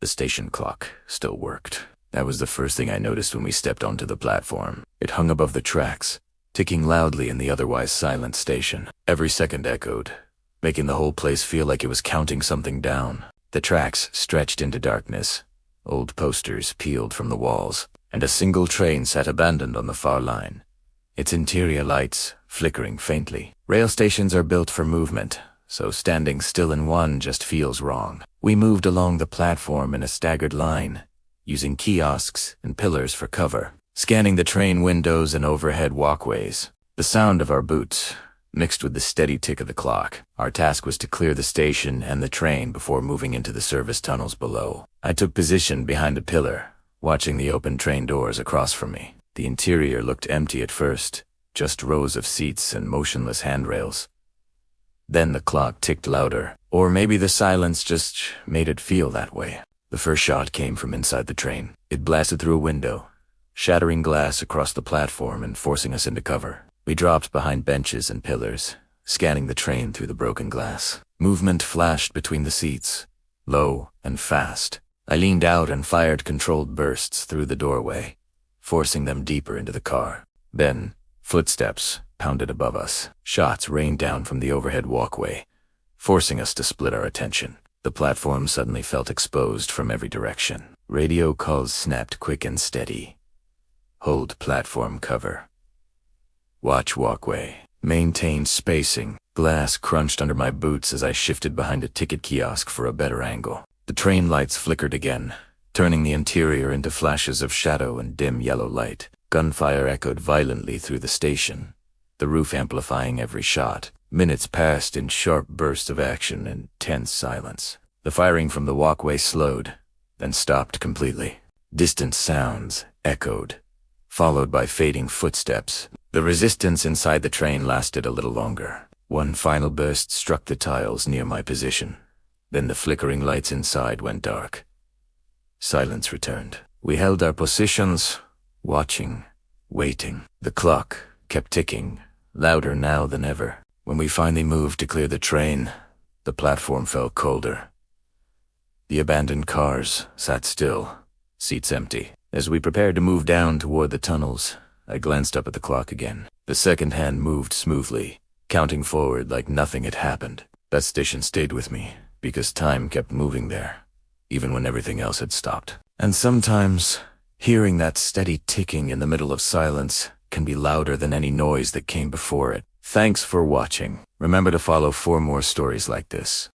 The station clock still worked. That was the first thing I noticed when we stepped onto the platform. It hung above the tracks, ticking loudly in the otherwise silent station. Every second echoed, making the whole place feel like it was counting something down. The tracks stretched into darkness. Old posters peeled from the walls, and a single train sat abandoned on the far line, its interior lights flickering faintly. Rail stations are built for movement, so standing still in one just feels wrong. We moved along the platform in a staggered line, using kiosks and pillars for cover, scanning the train windows and overhead walkways. The sound of our boots mixed with the steady tick of the clock. Our task was to clear the station and the train before moving into the service tunnels below. I took position behind a pillar, watching the open train doors across from me. The interior looked empty at first, just rows of seats and motionless handrails. Then the clock ticked louder, or maybe the silence just made it feel that way. The first shot came from inside the train. It blasted through a window, shattering glass across the platform and forcing us into cover. We dropped behind benches and pillars, scanning the train through the broken glass. Movement flashed between the seats, low and fast. I leaned out and fired controlled bursts through the doorway, forcing them deeper into the car. Then, footsteps pounded above us. Shots rained down from the overhead walkway, forcing us to split our attention. The platform suddenly felt exposed from every direction. Radio calls snapped quick and steady. Hold platform cover. Watch walkway. Maintain spacing. Glass crunched under my boots as I shifted behind a ticket kiosk for a better angle. The train lights flickered again, turning the interior into flashes of shadow and dim yellow light. Gunfire echoed violently through the station, the roof amplifying every shot. Minutes passed in sharp bursts of action and tense silence. The firing from the walkway slowed, then stopped completely. Distant sounds echoed, followed by fading footsteps. The resistance inside the train lasted a little longer. One final burst struck the tiles near my position. Then the flickering lights inside went dark. Silence returned. We held our positions, watching, waiting. The clock kept ticking, louder now than ever. When we finally moved to clear the train, the platform felt colder. The abandoned cars sat still, seats empty. As we prepared to move down toward the tunnels, I glanced up at the clock again. The second hand moved smoothly, counting forward like nothing had happened. That station stayed with me, because time kept moving there, even when everything else had stopped. And sometimes, hearing that steady ticking in the middle of silence can be louder than any noise that came before it. Thanks for watching. Remember to follow 4 more stories like this.